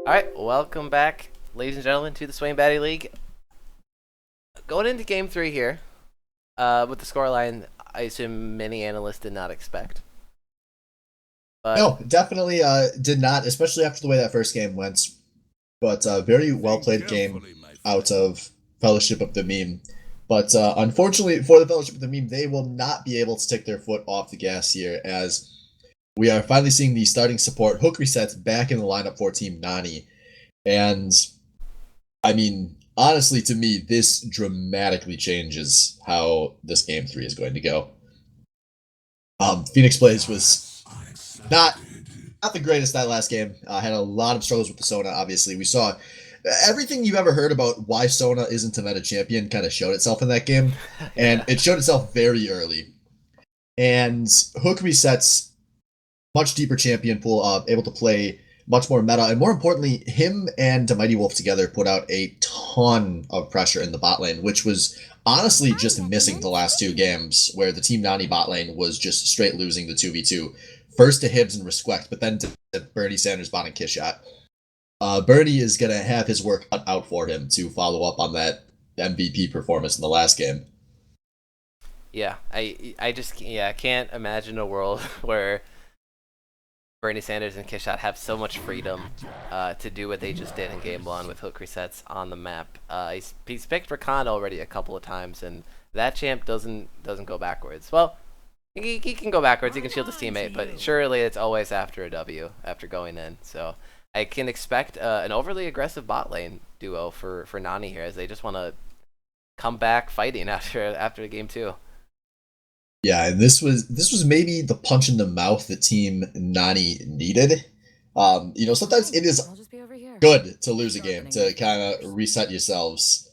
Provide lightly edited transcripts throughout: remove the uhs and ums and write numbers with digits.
Alright, welcome back, ladies and gentlemen, to the Swain Batty League. Going into Game 3 here, with the scoreline I assume many analysts did not expect. But No, definitely did not, especially after the way that first game went. But very well Think played game carefully, my out friend. of Fellowship of the Meme. But unfortunately for the Fellowship of the Meme, they will not be able to take their foot off the gas here, as we are finally seeing the starting support hook resets back in the lineup for Team NANI. And I mean, honestly, to me, this dramatically changes how this game 3 is going to go. Phoenix Blaze was not not the greatest that last game. Had a lot of struggles with the Sona, obviously. We saw everything you ever heard about why Sona isn't a meta champion kind of showed itself in that game. And yeah, it showed itself very early. And Hook resets, much deeper champion pool, able to play much more meta. And more importantly, him and the Mighty Wolf together put out a ton of pressure in the bot lane, which was honestly just missing the last two games, where the Team Nani bot lane was just straight losing the 2v2. First to Hibbs and Respect, but then to Bernie Sanders bot and Kishot. Bernie is going to have his work cut out for him to follow up on that MVP performance in the last game. yeah. I just can't imagine a world where Bernie Sanders and Kishot have so much freedom to do what they just did in Game 1 with hook resets on the map. He's picked Rakan already a couple of times, and that champ doesn't go backwards. Well, he can go backwards, he can shield his teammate, but surely it's always after a W, after going in. So I can expect an overly aggressive bot lane duo for Nani here, as they just want to come back fighting after Game 2. Yeah, and this was maybe the punch in the mouth that Team Nani needed. Sometimes it is good to lose a game to kind of reset yourselves.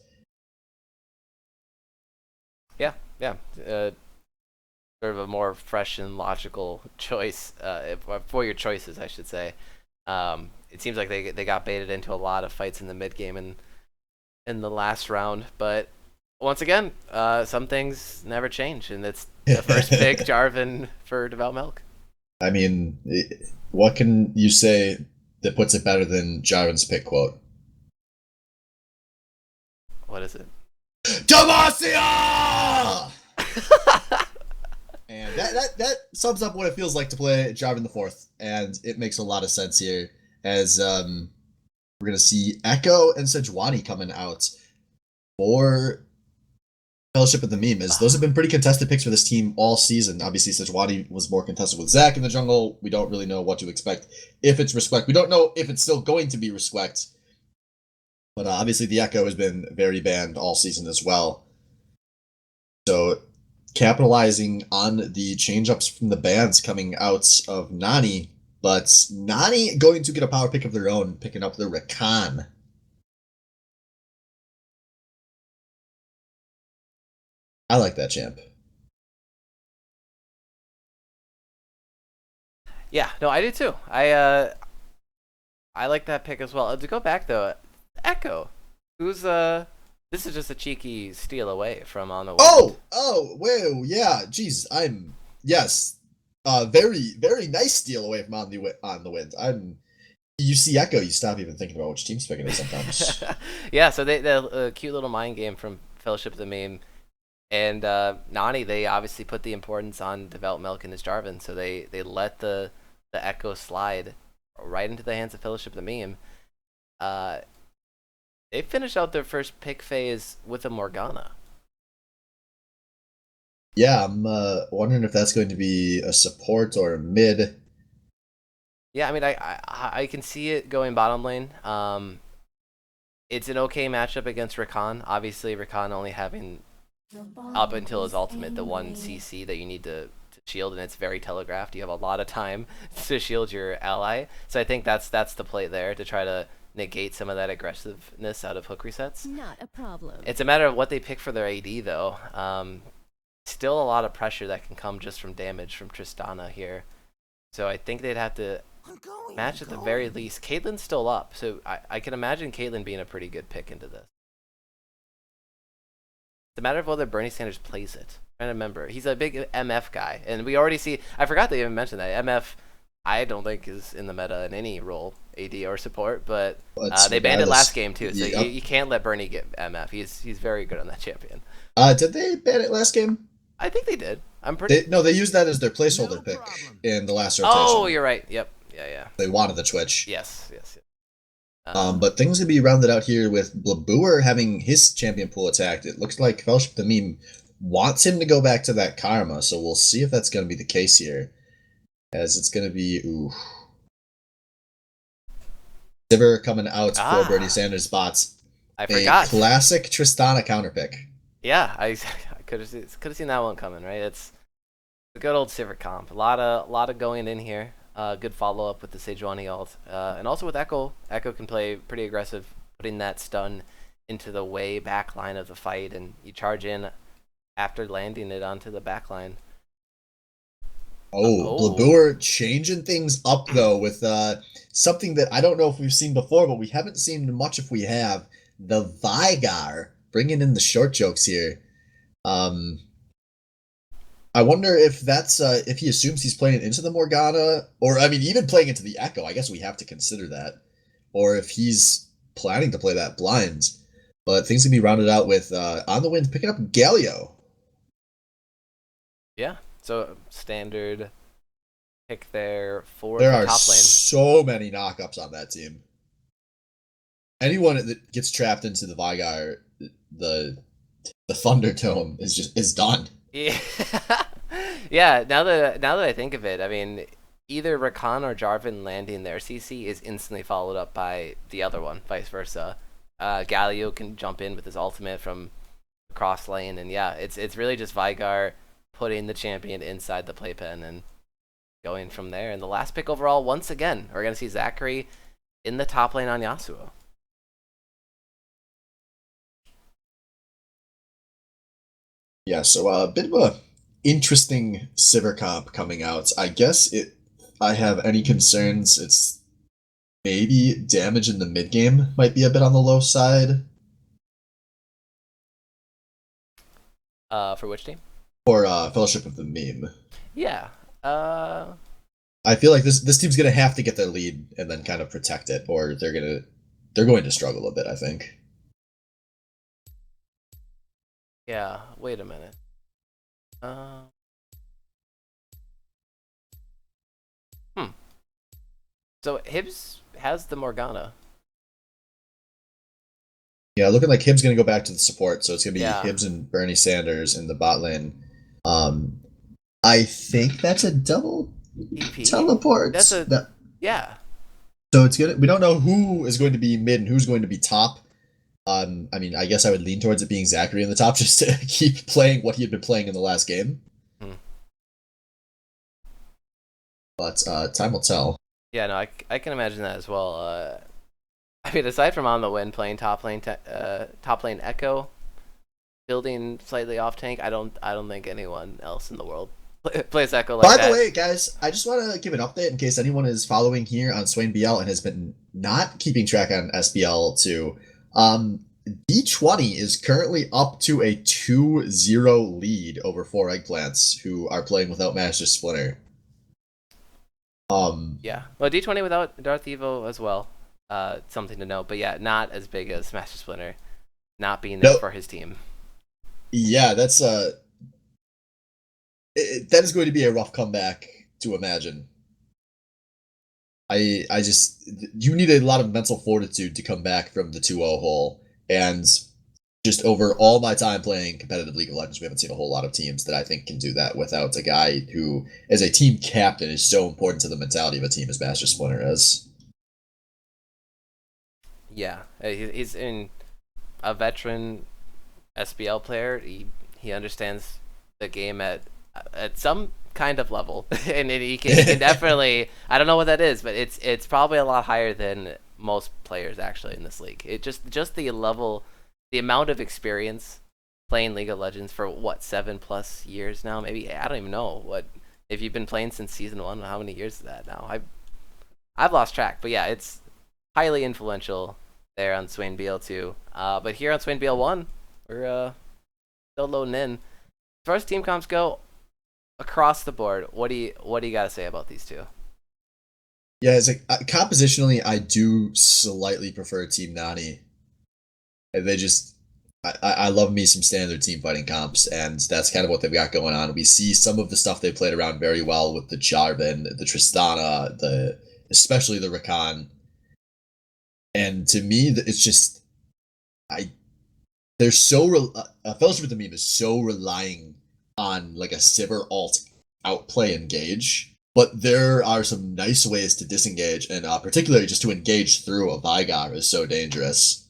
Yeah, yeah. Sort of a more fresh and logical choice for your choices, I should say. It seems like they got baited into a lot of fights in the mid game and in the last round, but once again, some things never change, and it's the first pick Jarvan for Devout Milk. I mean, what can you say that puts it better than Jarvan's pick quote? What is it? Demacia! And that sums up what it feels like to play Jarvan the Fourth, and it makes a lot of sense here, as we're gonna see Echo and Sejuani coming out for Fellowship of the Meme, as those have been pretty contested picks for this team all season. Obviously, Sejuani was more contested with Zach in the jungle. We don't really know what to expect if it's Respect. We don't know if it's still going to be Respect, but obviously the Echo has been very banned all season as well. So capitalizing on the change-ups from the bans coming out of Nani, but Nani going to get a power pick of their own, picking up the Rakan. I like that champ. Yeah, no, I do too. I like that pick as well. To go back though, Echo, who's this is just a cheeky steal away from On the Wind. Whoa, yeah, jeez, yes, very, very nice steal away from On the Wind. You see Echo, you stop even thinking about which team's picking it sometimes. Yeah, so the cute little mind game from Fellowship of the Meme. And Nani, they obviously put the importance on Devout Milk and his Jarvan, so they let the Echo slide right into the hands of Fellowship of the Meme. They finished out their first pick phase with a Morgana. Yeah, I'm wondering if that's going to be a support or a mid. Yeah, I mean, I can see it going bottom lane. It's an okay matchup against Rakan. Obviously, Rakan only having up until his ultimate the one CC that you need to shield, and it's very telegraphed. You have a lot of time to shield your ally. So I think that's the play there, to try to negate some of that aggressiveness out of hook resets. Not a problem. It's a matter of what they pick for their AD though. Still a lot of pressure that can come just from damage from Tristana here. So I think they'd have to match at the very least. Caitlyn's still up, so I can imagine Caitlyn being a pretty good pick into this. It's a matter of whether Bernie Sanders plays it. I'm trying to remember. He's a big MF guy, and we already see. I forgot to even mention that MF. I don't think is in the meta in any role, AD or support, but But they banned it last regardless, game too, so yep. you can't let Bernie get MF. He's very good on that champion. Did they ban it last game? I think they did. I'm pretty. They used that as their placeholder pick in the last Oh, rotation. you're right. Yep. Yeah, yeah. They wanted the Twitch. Yes, yes. Yes. But things can be rounded out here with Blabuer having his champion pool attacked. It looks like Fellowship the Meme wants him to go back to that Karma, so we'll see if that's going to be the case here. As it's going to be, ooh. Sivir coming out for Bernie Sanders bots. I A forgot. classic Tristana counterpick. Yeah, I could have seen that one coming. Right, it's a good old Sivir comp. A lot of going in here. Good follow up with the Sejuani ult, and also with Echo. Echo can play pretty aggressive, putting that stun into the way back line of the fight, and you charge in after landing it onto the back line. Oh, Blabuer changing things up though with something that I don't know if we've seen before, but we haven't seen much if we have. The Vigar bringing in the short jokes here. I wonder if that's if he assumes he's playing into the Morgana, or I mean, even playing into the Echo. I guess we have to consider that, or if he's planning to play that blind. But things can be rounded out with on the wind picking up Galio. Yeah, so standard pick there for There the are top lane. so many knockups on that team. Anyone that gets trapped into the Vigar, the the Thunderdome is done. Yeah, yeah. Now that I think of it, I mean, either Rakan or Jarvan landing their CC is instantly followed up by the other one, vice versa. Galio can jump in with his ultimate from across lane, and yeah, it's really just Vigar putting the champion inside the playpen and going from there. And the last pick overall, once again, we're gonna see Zachary in the top lane on Yasuo. Yeah, so a bit of a interesting Sivir comp coming out. I guess it. I have any concerns. It's maybe damage in the mid game might be a bit on the low side. For which team? Or Fellowship of the Meme. Yeah. I feel like this team's gonna have to get their lead and then kind of protect it, or they're going to struggle a bit. I think. Yeah. Wait a minute. Hmm. So Hibbs has the Morgana. Yeah, looking like Hibbs gonna go back to the support, so it's gonna be Yeah. Hibbs and Bernie Sanders in the bot lane. I think that's a double EP. teleport. That's a yeah. So it's gonna. We don't know who is going to be mid and who's going to be top. I mean, I guess I would lean towards it being Zachary in the top just to keep playing what he had been playing in the last game. Hmm. But time will tell. Yeah, no, I can imagine that as well. I mean, aside from on the win playing top lane Echo, building slightly off tank, I don't think anyone else in the world plays Echo like By that. the way, guys, I just want to give an update in case anyone is following here on Swain BL and has been not keeping track on SBL too. D20 is currently up to a 2-0 lead over 4 Eggplants, who are playing without Master Splinter. Yeah, well, D20 without Darth Evo as well. Something to note, but yeah, not as big as Master Splinter, not being there for his team. Yeah, that's that is going to be a rough comeback to imagine. I just you need a lot of mental fortitude to come back from the 2-0 hole, and just over all my time playing competitive League of Legends, we haven't seen a whole lot of teams that I think can do that without a guy who, as a team captain, is so important to the mentality of a team as Master Splinter is. Yeah, he's in a veteran SBL player. He understands the game at some kind of level, and he can definitely. I don't know what that is, but it's probably a lot higher than most players actually in this league. It just the level, the amount of experience playing League of Legends for what 7+ years now. Maybe I don't even know what if you've been playing since season 1. How many years is that now? I've lost track, but yeah, it's highly influential there on Swain BL2. But here on Swain BL1, we're still loading in. As far as team comps go, across the board, what do you got to say about these two? Yeah, it's like compositionally, I do slightly prefer Team NANI. They just, I love me some standard team fighting comps, and that's kind of what they've got going on. We see some of the stuff they played around very well with the Jarvan, the Tristana, especially the Rakan. And to me, it's just I they're so Fellowship of the Meme is so relying on like a Sivir alt outplay engage, but there are some nice ways to disengage, and particularly just to engage through a Vigar is so dangerous.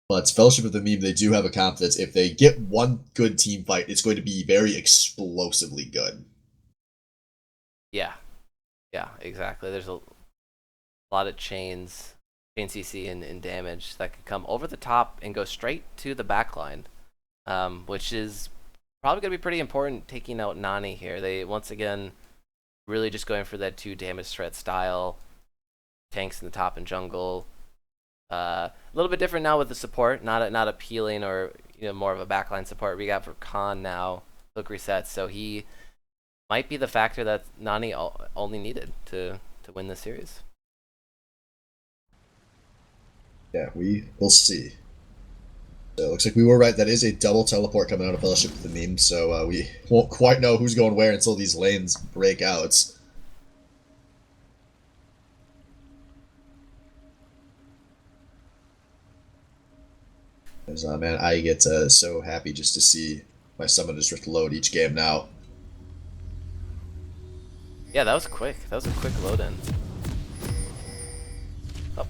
But Fellowship of the Meme, they do have a comp that if they get one good team fight, it's going to be very explosively good. Yeah, yeah, exactly. There's a lot of chain CC and damage that could come over the top and go straight to the backline, which is probably going to be pretty important taking out NANI here. They, once again, really just going for that 2 damage threat style. Tanks in the top and jungle. A little bit different now with the support, not appealing or more of a backline support. We got for Khan now, hook resets, so he might be the factor that NANI only needed to win the series. Yeah, we will see. So it looks like we were right. That is a double teleport coming out of Fellowship of the Meme, so we won't quite know who's going where until these lanes break out. Because, man, I get so happy just to see my summon just load each game now. Yeah, that was quick. That was a quick load in. Oh,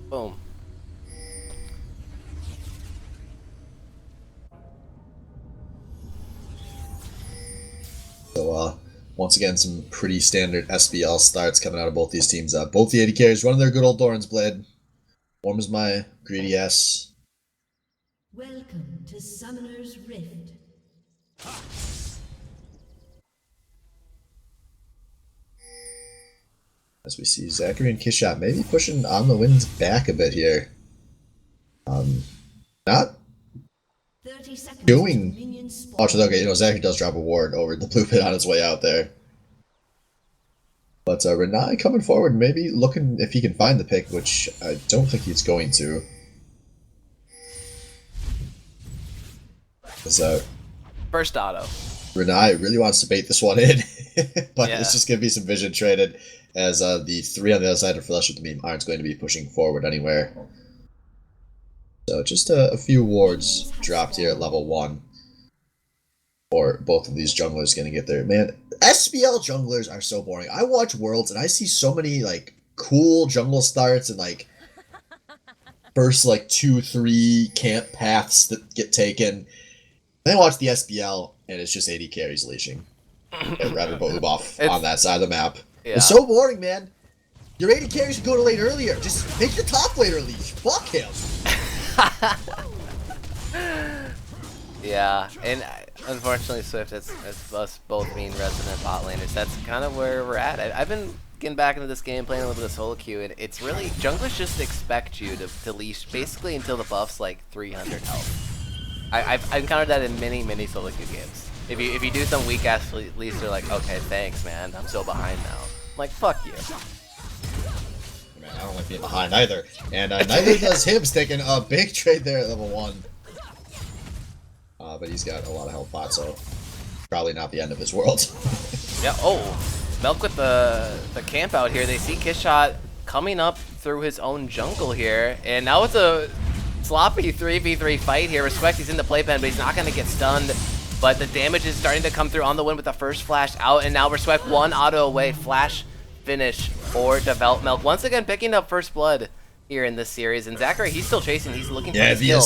boom. So, once again, some pretty standard SBL starts coming out of both these teams. Both the AD carries running their good old Doran's Blade. Warm as my greedy ass. Welcome to Summoner's Rift. As we see Zachary and Kishot maybe pushing on the winds back a bit here. Not 30 seconds doing to minion spawn. much. Okay, Zachary does drop a ward over the blue pit on his way out there. But Renai coming forward, maybe looking if he can find the pick, which I don't think he's going to. Because First auto. Renai really wants to bait this one in, but Yeah. it's just going to be some vision traded as the 3 on the other side of Flesh with the Meme aren't going to be pushing forward anywhere. So just a few wards dropped here at level 1. Or both of these junglers going to get there. Man, SBL junglers are so boring. I watch Worlds and I see so many like cool jungle starts and like first like 2-3 camp paths that get taken. Then I watch the SBL and it's just AD carries leashing. And rather move off on that side of the map. Yeah. It's so boring, man. Your AD carries should go to lane earlier. Just make your top laner leash. Fuck him. Yeah, and unfortunately, Swift, it's us both being resident bot laners. That's kind of where we're at. I've been getting back into this game, playing a little bit of solo queue, and it's really junglers just expect you to leash basically until the buff's like 300 health. I've encountered that in many solo queue games. If you do some weak ass leash, they're like, okay, thanks, man. I'm so behind now. I'm like, fuck you. Man, I don't like being behind either. And neither does Hibbs taking a big trade there at level 1. But he's got a lot of health pot, so probably not the end of his world. Yeah, oh, Milk with the camp out here. They see Kishot coming up through his own jungle here, and now it's a sloppy 3v3 fight here. Respect, he's in the playpen, but he's not going to get stunned. But the damage is starting to come through on the win with the first flash out, and now Respect 1 auto away. Flash finish for Develop Milk. Once again, picking up first blood here in this series, and Zachary, he's still chasing. He's looking for the kill.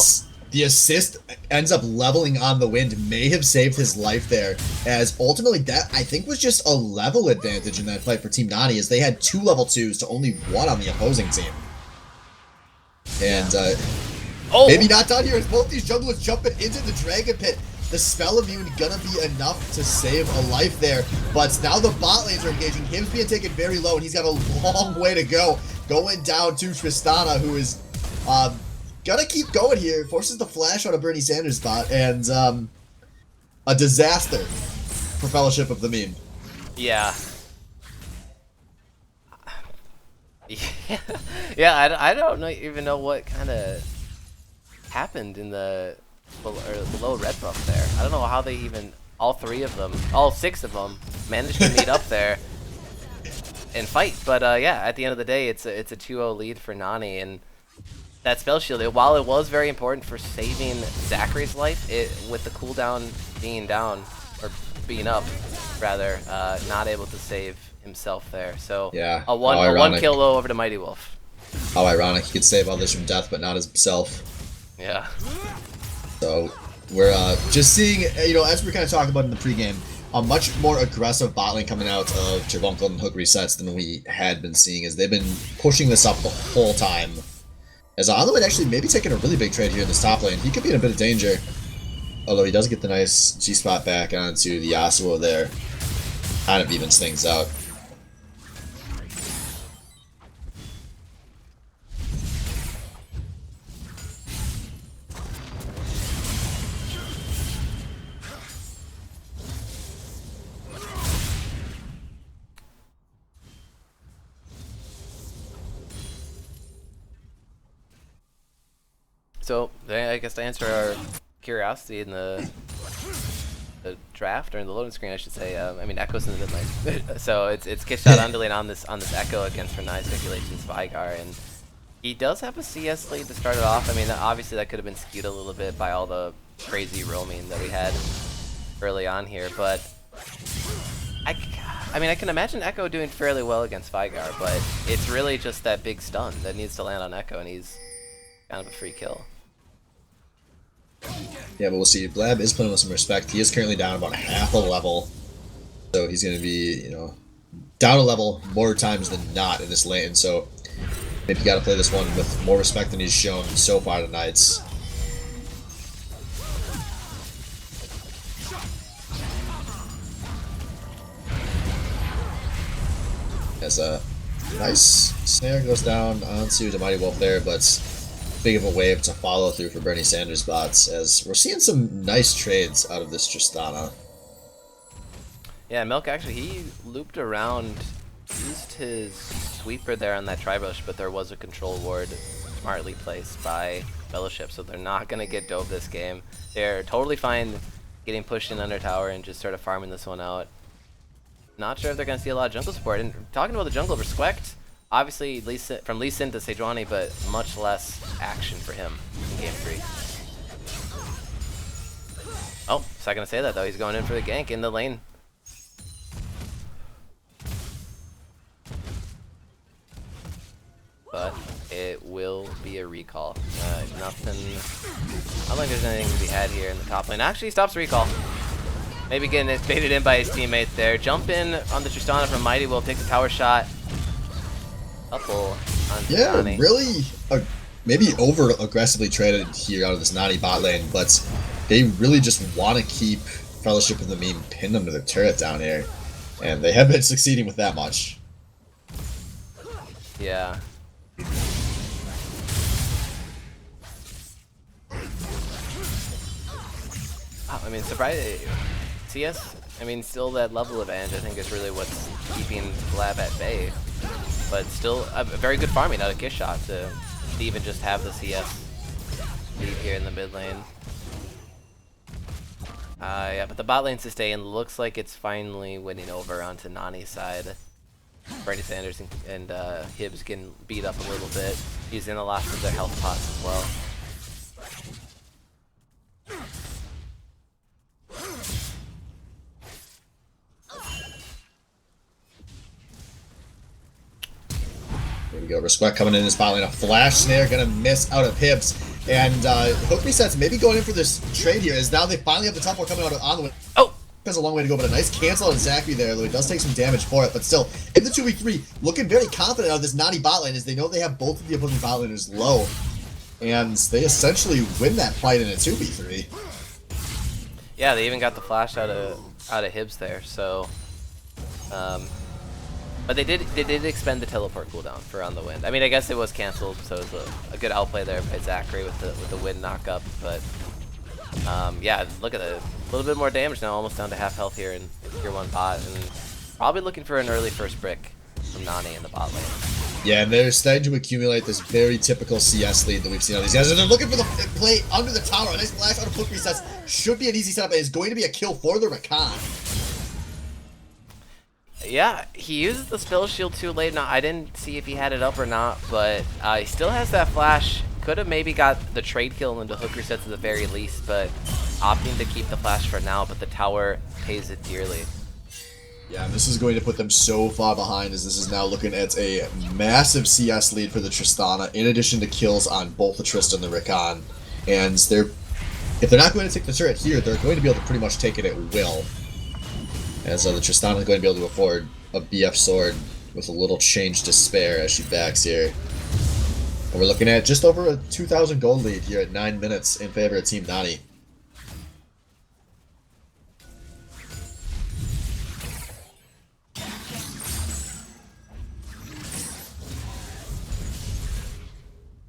The assist ends up leveling on the wind, may have saved his life there, as ultimately that, I think, was just a level advantage in that fight for Team NANI, as they had 2 level 2s to only 1 on the opposing team. And, maybe not done here, as both these junglers jumping into the Dragon Pit. The spell immune gonna be enough to save a life there, but now the bot lanes are engaging. Him's being taken very low, and he's got a long way to go, going down to Tristana, who is, gonna keep going here. Forces the flash on a Bernie Sanders bot, and a disaster for Fellowship of the Meme. Yeah. Yeah, I don't know, even know what kind of happened in the below red buff there. I don't know how they even, all 6 of them, managed to meet up there and fight. But yeah, at the end of the day, it's a 2-0 lead for NANI, and that spell shield, while it was very important for saving Zachary's life, with the cooldown being down, or being up, rather, not able to save himself there. So Yeah, a one kill low over to Mighty Wolf. How ironic, he could save others from death, but not himself. Yeah. So we're just seeing, you know, as we kind of talked about in the pregame, a much more aggressive bot lane coming out of Jervunkel and Hook resets than we had been seeing, as they've been pushing this up the whole time. As on the way, actually maybe taking a really big trade here in this top lane. He could be in a bit of danger. Although he does get the nice G-spot back onto the Yasuo there. Kind of evens things out. So I guess to answer our curiosity in the draft, or in the loading screen, I should say. I mean, Echo's in the mid lane, so it's Kishot Underlane on this Echo against Renai Speculations Vigar, and he does have a CS lead to start it off. I mean, obviously that could have been skewed a little bit by all the crazy roaming that we had early on here, but I mean, I can imagine Echo doing fairly well against Vigar, but it's really just that big stun that needs to land on Echo, and he's kind of a free kill. Yeah, but we'll see. Blab is playing with some respect. He is currently down about half a level. So he's going to be, you know, down a level more times than not in this lane. So maybe you got to play this one with more respect than he's shown so far tonight. As a nice snare goes down onto the Mighty Wolf there, but big of a wave to follow through for Bernie Sanders bots, as we're seeing some nice trades out of this Tristana. Yeah, Milk actually, he looped around, used his sweeper there on that Tribush, but there was a control ward smartly placed by Fellowship, so they're not going to get dove this game. They're totally fine getting pushed in under tower and just sort of farming this one out. Not sure if they're going to see a lot of jungle support. And talking about the jungle, Respect, obviously from Lee Sin to Sejuani, but much less action for him in game 3. Oh, it's not going to say that though. He's going in for the gank in the lane. But it will be a recall. Nothing. I don't think there's anything to be had here in the top lane. Actually, he stops recall. Maybe getting it baited in by his teammate there. Jump in on the Tristana from Mighty Wolf, take the tower shot. Couple on Yeah, NANI. really, maybe over aggressively traded here out of this NANI bot lane, but they really just want to keep Fellowship of the Meme pinned under their turret down here, and they have been succeeding with that much. Yeah. I mean, surprising. CS, I mean, still that level advantage, I think, is really what's keeping Blab at bay. But still, a very good farming out of Kishot to even just have the CS lead here in the mid lane. Yeah, but the bot lane sustain looks like it's finally winning over onto NANI's side. Bernie Sanders and Hibbs getting beat up a little bit, using the last of their health pots as well. There we go. Respect coming in his bot lane. A flash snare gonna miss out of Hibbs. And Hook resets maybe going in for this trade here, as now they finally have the top 4 coming out on the way. Oh! Has a long way to go, but a nice cancel on Zachary there, though he does take some damage for it. But still, in the 2v3, looking very confident out of this NANI bot lane, as they know they have both of the opposing bot laners low. And they essentially win that fight in a 2v3. Yeah, they even got the flash out of Hibbs there, so but they did expend the teleport cooldown for On the Wind. I mean, I guess it was canceled, so it was a good outplay there by Zachary with the wind knock up, but Yeah, look at that. A little bit more damage now, almost down to half health here in tier 1 bot, and probably looking for an early first brick from NANI in the bot lane. Yeah, and they're starting to accumulate this very typical CS lead that we've seen on these guys. And they're looking for the play under the tower. A nice flash out of quick resets. Should be an easy setup. It's going to be a kill for the Rakan. Yeah, he uses the spell shield too late. Now, I didn't see if he had it up or not, but he still has that flash. Could have maybe got the trade kill into hook resets at the very least, but opting to keep the flash for now, but the tower pays it dearly. Yeah, and this is going to put them so far behind as this is now looking at a massive CS lead for the Tristana, in addition to kills on both the Trist and the Rakan. And if they're not going to take the turret here, they're going to be able to pretty much take it at will. As the Tristana is going to be able to afford a BF sword with a little change to spare as she backs here. And we're looking at just over a 2,000 gold lead here at 9 minutes in favor of Team NANI.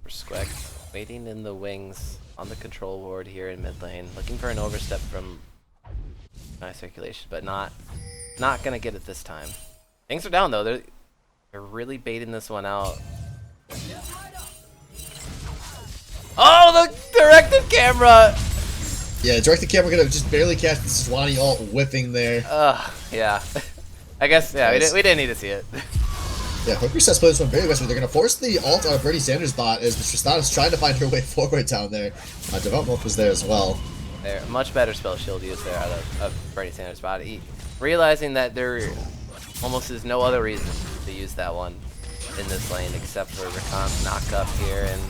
Squeck waiting in the wings on the control ward here in mid lane, looking for an overstep from nice circulation, but not gonna get it this time. Things are down though. They're really baiting this one out. Oh, the directed camera! Yeah, directed camera gonna just barely catch the Sejuani ult whiffing there. Yeah. I guess, yeah, we didn't need to see it. Yeah, hook resets play this one very aggressively. They're going to force the ult on Bernie Sanders' bot as the Tristana's trying to find her way forward down there. Development was there as well. There, much better spell shield use there out of Bernie Sanders' bot. Realizing that there almost is no other reason to use that one in this lane except for Rakan's knock up here. And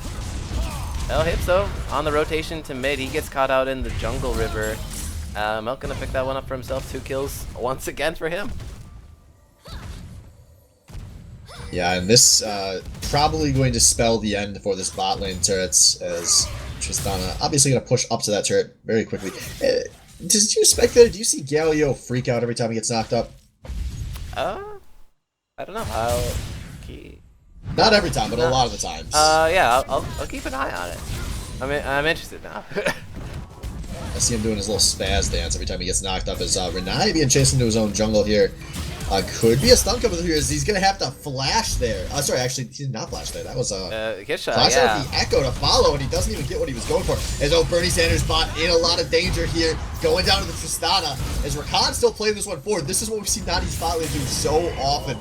Hypso on the rotation to mid. He gets caught out in the jungle river. Melk gonna pick that one up for himself. 2 kills once again for him. Yeah, and this probably going to spell the end for this bot lane turrets as Tristana obviously going to push up to that turret very quickly. Did you spectate? Do you see Galio freak out every time he gets knocked up? I don't know. Not every time, but a lot of the times. Yeah, I'll keep an eye on it. I'm interested now. I see him doing his little spaz dance every time he gets knocked up as Renai being chased into his own jungle here. Could be a stun coming through here as he's going to have to flash there. Sorry, actually, he did not flash there. That was a flash out of the Echo to follow, and he doesn't even get what he was going for. As Bernie Sanders bot in a lot of danger here, going down to the Tristana. As Rakan still playing this one forward, this is what we've seen NANI's bot lane do so often.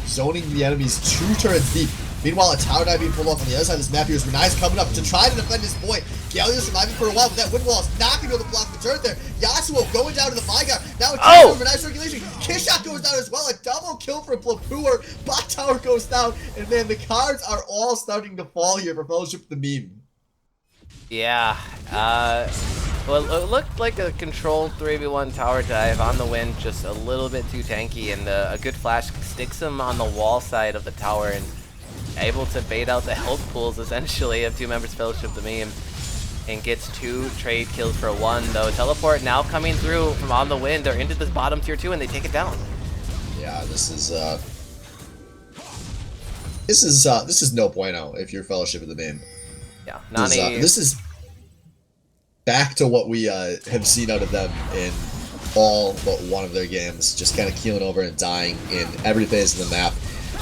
Zoning the enemies 2 turrets deep. Meanwhile, a tower dive being pulled off on the other side of this map here as Renai's coming up to try to defend his point. Galio's surviving for a while, but that wind wall is not going to be able to block the turret there. Yasuo going down to the Vigar. Now it's Renai's circulation. Kishot goes down as well. A double kill for Plapur. Bot tower goes down. And man, the cards are all starting to fall here for Fellowship of the Meme. Yeah. Well, it looked like a controlled 3v1 tower dive on the wind, just a little bit too tanky, and a good flash sticks him on the wall side of the tower and able to bait out the health pools essentially of 2 members of Fellowship of the Meme and gets 2 trade kills for 1 though. Teleport now coming through from on the wind. They're into this bottom tier 2 and they take it down. Yeah, this is no bueno if you're Fellowship of the Meme. Yeah, NANI. This is back to what we have seen out of them in all but one of their games, just kind of keeling over and dying in every phase of the map.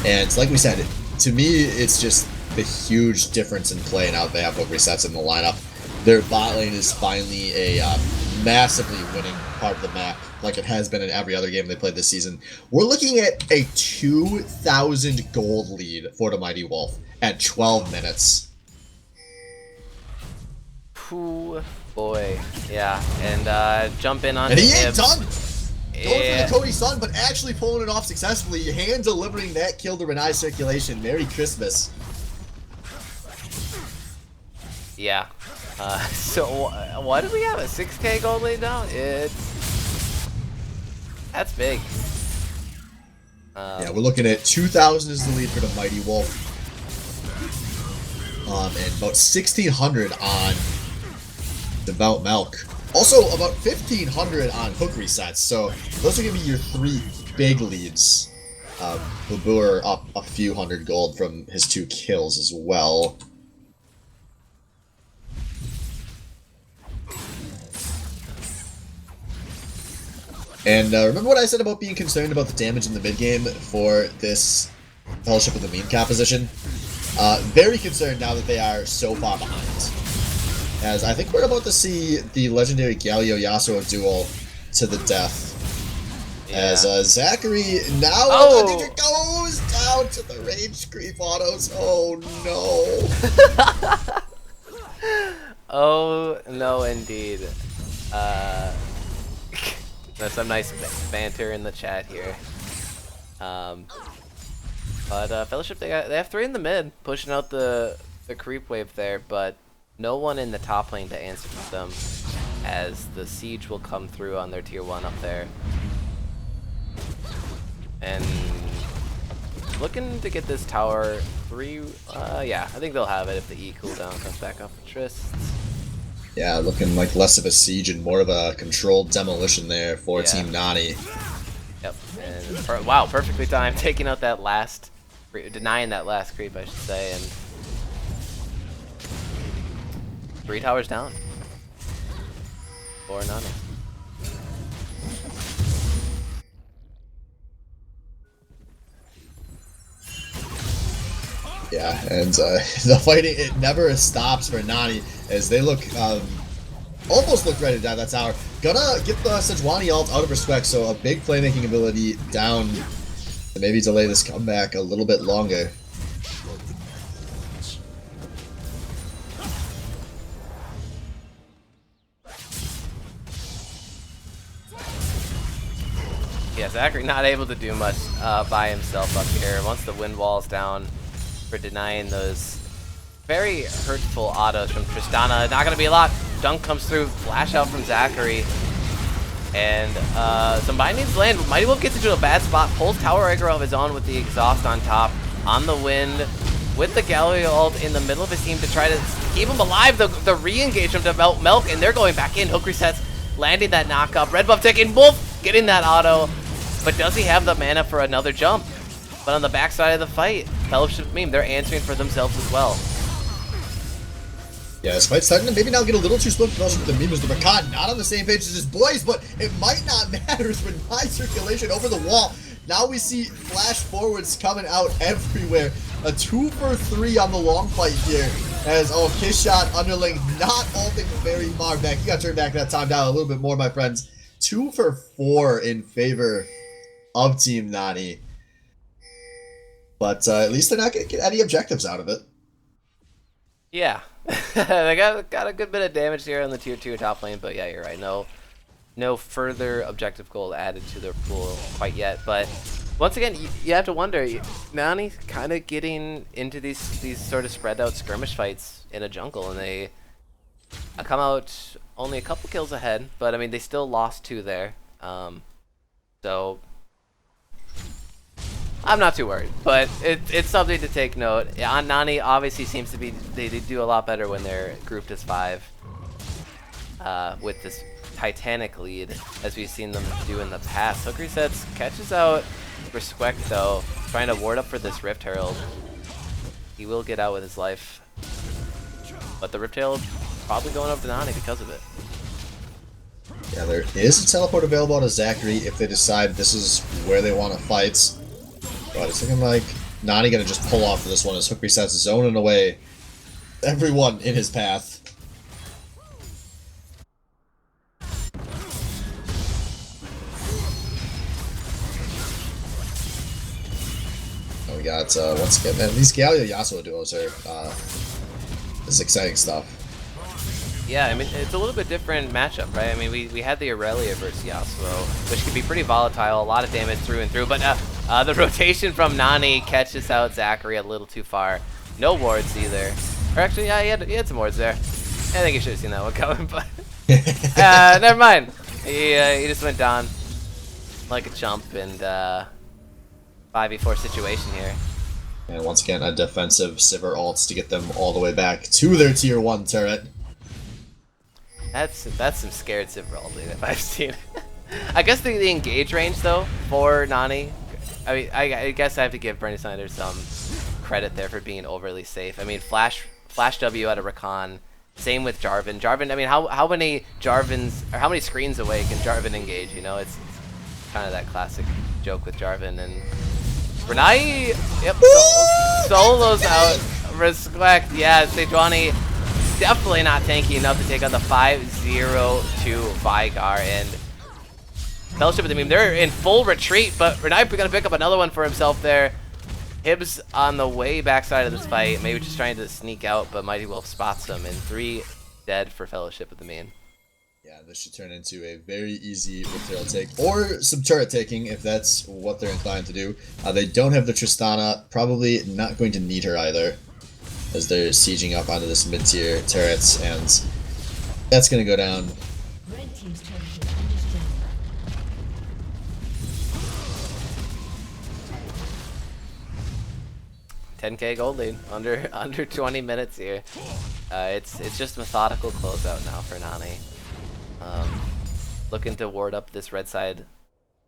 And like we said, to me, it's just the huge difference in play now that they have hook resets in the lineup. Their bot lane is finally a massively winning part of the map, like it has been in every other game they played this season. We're looking at a 2,000 gold lead for the Mighty Wolf at 12 minutes. Ooh, boy. Yeah, and jump in on And he ain't done! Going for the Cody Sun, but actually pulling it off successfully, hand delivering that kill to Renai's circulation. Merry Christmas. Yeah. So what do we have? A 6k gold lead now? That's big. Yeah, we're looking at 2,000 is the lead for the Mighty Wolf. And about 1,600 on Devout Milk. Also, about 1,500 on hook resets, so those are going to be your 3 big leads. Babur up a few hundred gold from his 2 kills as well. And remember what I said about being concerned about the damage in the mid game for this Fellowship of the Meme composition? Very concerned now that they are so far behind. As I think we're about to see the legendary Galio Yasuo duel to the death. Yeah. As Zachary now Oh! goes down to the rage creep autos. Oh no. Oh no, indeed. There's some nice banter in the chat here. But Fellowship, they have 3 in the mid, pushing out the creep wave there, but no one in the top lane to answer to them, as the siege will come through on their tier 1 up there. And looking to get this tower 3, yeah, I think they'll have it if the E cooldown comes back off the Trysts. Yeah, looking like less of a siege and more of a controlled demolition there for Team NANI. Yep, and wow, perfectly timed, taking out that last, denying that last creep, I should say, and 3 towers down for NANI. Yeah, and the fighting, it never stops for NANI as they look, almost look ready to die that tower. Gonna get the Sejuani ult out of respect, so a big playmaking ability down to maybe delay this comeback a little bit longer. Yeah, Zachary not able to do much by himself up here. Once the wind wall's down for denying those very hurtful autos from Tristana. Not gonna be a lot. Dunk comes through, flash out from Zachary. And some bindings land. Mighty Wolf gets into a bad spot, pulls Tower Aggro of his own with the exhaust on top, on the wind, with the Galio ult in the middle of his team to try to keep him alive. The re-engagement to Milk, and they're going back in. Hook resets, landing that knockup. Red buff taking Wolf, getting that auto. But does he have the mana for another jump? But on the backside of the fight, Fellowship Meme, they're answering for themselves as well. Yeah, this fight's starting to maybe now get a little too split for the Meme as the Rakan not on the same page as his boys, but it might not matter with my circulation over the wall. Now we see flash forwards coming out everywhere. A 2 for 3 on the long fight here. As, oh, Kiss Shot, Underling not ulting very far back. You gotta turn back that time down a little bit more, my friends. 2 for 4 in favor of Team NANI. But at least they're not gonna get any objectives out of it. Yeah, they got a good bit of damage here on the tier 2 top lane, but yeah, you're right. No further objective goal added to their pool quite yet. But once again, you have to wonder, NANI kind of getting into these sort of spread out skirmish fights in a jungle, and they come out only a couple kills ahead, but I mean they still lost 2 there. So I'm not too worried, but it's something to take note. On NANI, obviously seems to be they do a lot better when they're grouped as 5 with this Titanic lead, as we've seen them do in the past. Hook resets, catches out Respect though, trying to ward up for this Rift Herald. He will get out with his life, but the Rift Herald probably going over to NANI because of it. Yeah, there is a teleport available to Zachary if they decide this is where they want to fight. But it's looking like NANI gonna just pull off for this one as Hook resets, zoning away everyone in his path. And we got, once again, man, these Galio Yasuo duos are, this is exciting stuff. Yeah, I mean, it's a little bit different matchup, right? I mean, we had the Aurelia versus Yasuo, which can be pretty volatile, a lot of damage through and through, but the rotation from NANI catches out Zachary a little too far. No wards either. Or actually, yeah, he had some wards there. I think you should have seen that one coming, but never mind. He just went down like a chump, and 5v4 situation here. And once again, a defensive Sivir ults to get them all the way back to their tier 1 turret. That's some scared Sivir ulting if I've seen it. I guess the engage range though for NANI, I mean, I guess I have to give Bernie Sanders some credit there for being overly safe. I mean, flash W out of Rakan. Same with Jarvan. Jarvan, I mean, how many Jarvans or how many screens away can Jarvan engage? You know, it's kind of that classic joke with Jarvan and Renai. Yep, solos out. Respect. Yeah, Sejuani definitely not tanky enough to take on the 5-0 to Vigar, and Fellowship of the Meme, they're in full retreat, but Renai gonna pick up another one for himself there. Hibbs on the way backside of this fight, maybe just trying to sneak out, but Mighty Wolf spots him, and 3 dead for Fellowship of the Meme. Yeah, this should turn into a very easy Riptail take, or some turret taking if that's what they're inclined to do. They don't have the Tristana, probably not going to need her either, as they're sieging up onto this mid-tier turrets, and that's going to go down. Red team's turret has been destroyed. 10k gold lead, under 20 minutes here. It's just methodical closeout now for Nani. Looking to ward up this red side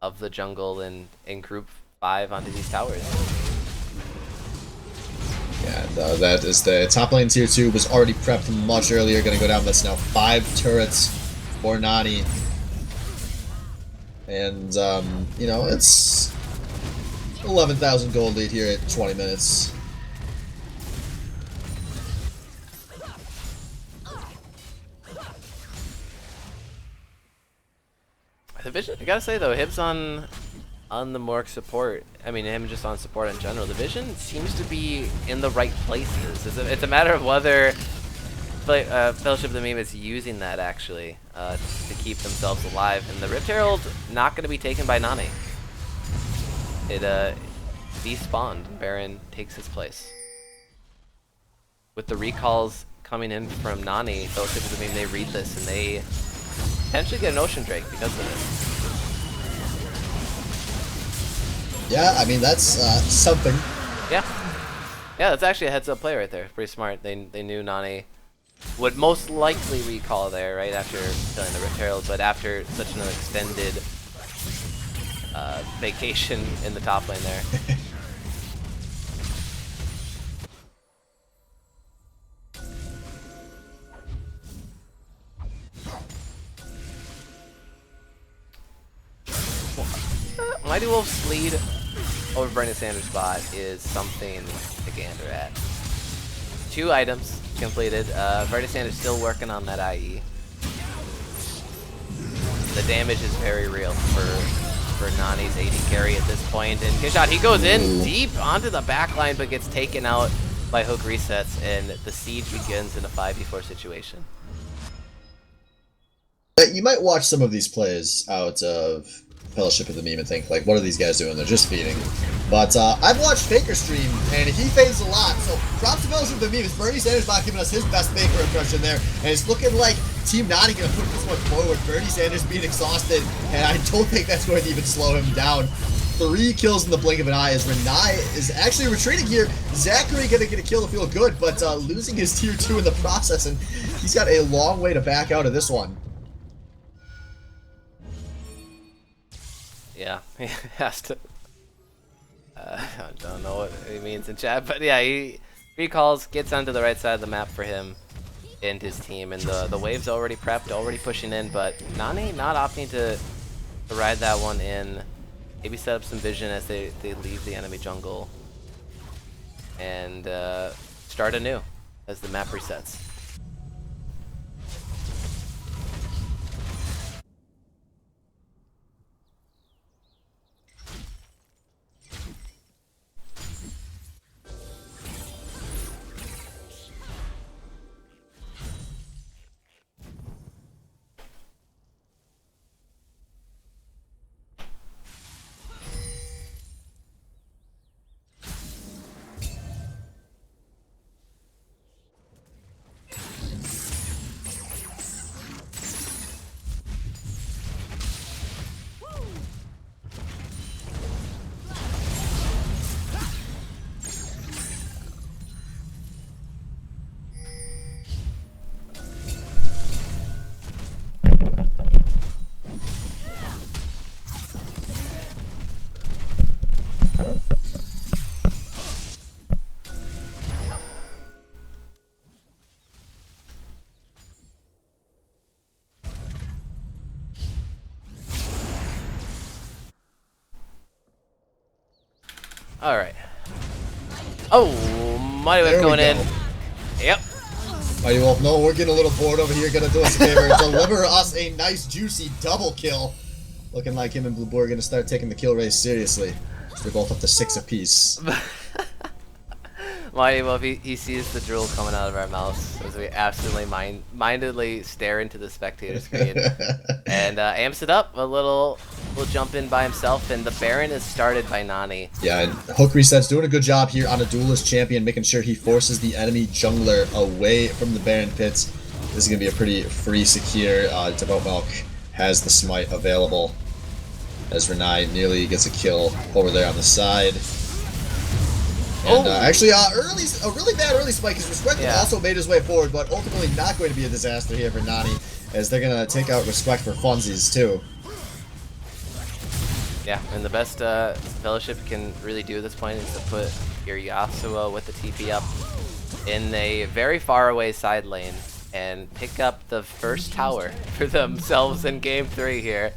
of the jungle in group 5 onto these towers. Yeah, and that is the top lane tier 2 was already prepped much earlier, going to go down. That's now 5 turrets for Nani. And, you know, it's 11,000 gold lead here at 20 minutes. The vision, I gotta say though, Hibbs on the Mork support, I mean him just on support in general, the vision seems to be in the right places. It's a matter of whether Fellowship of the Meme is using that actually to keep themselves alive. And the Rift Herald not going to be taken by Nani. It despawned, and Baron takes his place. With the recalls coming in from Nani, Fellowship of the Meme, they read this and they potentially get an Ocean Drake because of it. Yeah, I mean, that's something. Yeah. Yeah, that's actually a heads-up play right there. Pretty smart. They knew Nani would most likely recall there, right, after killing the Rift Herald, but after such an extended vacation in the top lane there. Mighty Wolf's lead over Bernie Sanders' bot is something to gander at. 2 items completed. Bernie Sanders still working on that IE. The damage is very real for Nani's AD carry at this point. And Kishot, he goes in deep onto the backline, but gets taken out by hook resets, and the siege begins in a 5v4 situation. You might watch some of these plays out of Fellowship of the Meme and think, like, what are these guys doing? They're just feeding. But I've watched Faker stream, and he fades a lot. So props to Fellowship of the Meme. It's Bernie Sanders bot giving us his best Faker impression there. And it's looking like Team Nani going to put this one forward. Bernie Sanders being exhausted, and I don't think that's going to even slow him down. 3 kills in the blink of an eye as Renai is actually retreating here. Zachary going to get a kill to feel good, but losing his tier 2 in the process, and he's got a long way to back out of this one. Yeah, he has to. I don't know what he means in chat, but yeah, he recalls, gets onto the right side of the map for him and his team, and the wave's already prepped, already pushing in, but Nani not opting to ride that one in. Maybe set up some vision as they leave the enemy jungle and start anew as the map resets. All right. Oh, Mighty Whip There we going in. go. Yep. Mighty Wolf, no, we're getting a little bored over here. Gonna do us a favor, deliver us a nice, juicy double kill. Looking like him and Blue Boy are gonna start taking the kill race seriously. They're both up to 6 apiece. Mighty Wolf, he sees the drool coming out of our mouths as we absolutely mindedly stare into the spectator screen. And amps it up a little jump in by himself, and the Baron is started by NANI. Yeah, and Hook Reset's doing a good job here on a duelist champion, making sure he forces the enemy jungler away from the Baron pits. This is going to be a pretty free, secure. Devout Milk has the smite available as Renai nearly gets a kill over there on the side. And actually, a really bad early spike because Respect also made his way forward, but ultimately not going to be a disaster here for NANI, as they're going to take out Respect for funsies too. Yeah, and the best Fellowship can really do at this point is to put your Yasuo with the TP up in a very far away side lane and pick up the first tower for themselves in game 3 here.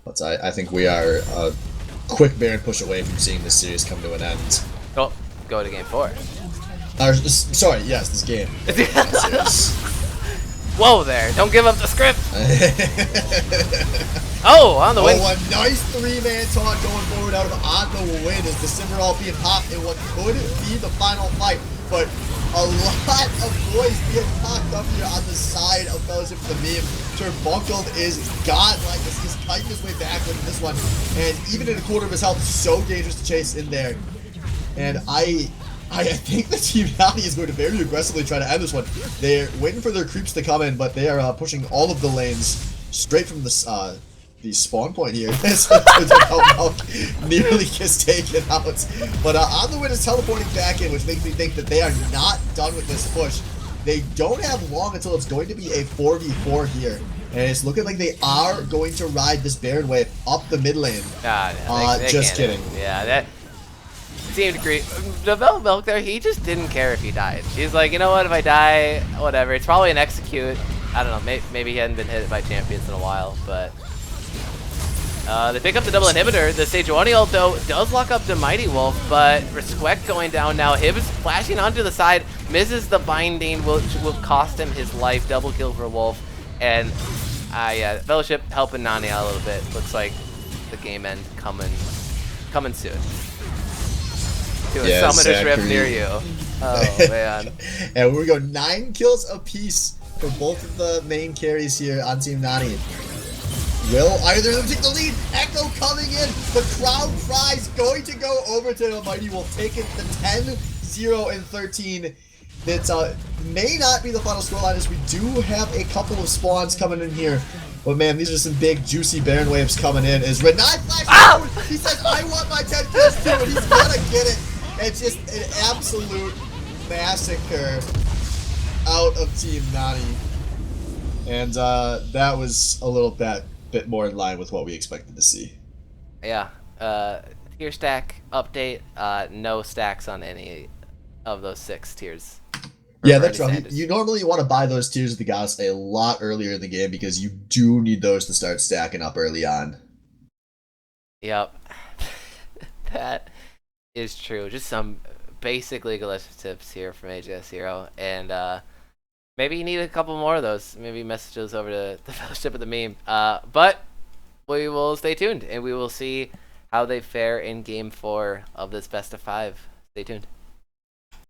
But I think we are a quick Baron push away from seeing this series come to an end. Oh, go to game 4. Sorry, yes, this game. Whoa there, don't give up the script! Oh, on the win. Oh, a nice 3-man taunt going forward out of on the win as the Simmerall being popped in what could be the final fight. But a lot of boys being knocked up here on the side of Fellowship for the meme. Turbunkled is godlike as he's kiting his way back with this one. And even in a quarter of his health, so dangerous to chase in there. And I think the Team NANI is going to very aggressively try to end this one. They're waiting for their creeps to come in, but they are pushing all of the lanes straight from the spawn point here. Nearly gets taken out. But on the win is teleporting back in, which makes me think that they are not done with this push. They don't have long until it's going to be a 4v4 here. And it's looking like they are going to ride this Baron wave up the mid lane. They just kidding. Yeah, that seemed great. Develop Milk there, he just didn't care if he died. He's like, you know what, if I die, whatever. It's probably an execute. I don't know, maybe he hadn't been hit by champions in a while, but they pick up the double inhibitor. The Sejuani ult, though, does lock up the Mighty Wolf, but Respect going down now. Hibbs flashing onto the side, misses the binding, will cost him his life. Double kill for Wolf. And, yeah, Fellowship helping NANI out a little bit. Looks like the game end coming soon. To a Summoner's Rift near you. Oh, man. And we go 9 kills apiece for both of the main carries here on Team NANI. Will either of them take the lead? Echo coming in. The crowd cries going to go over to the Mighty Wolf, taking the 10-0 and 13. That may not be the final scoreline, as we do have a couple of spawns coming in here. But man, these are some big, juicy Baron waves coming in. As Renai flashes forward, he says, I want my 10 kills too, and he's gonna get it. It's just an absolute massacre out of Team NANI. And that was a little bit more in line with what we expected to see. Yeah. Tier stack update. No stacks on any of those 6 tiers. Yeah, that's right. You normally want to buy those tiers of the goddess a lot earlier in the game because you do need those to start stacking up early on. Yep. That is true. Just some basic legalistic tips here from AJS Hero. And maybe you need a couple more of those. Maybe messages over to the Fellowship of the Meme. But we will stay tuned, and we will see how they fare in Game 4 of this best of 5. Stay tuned.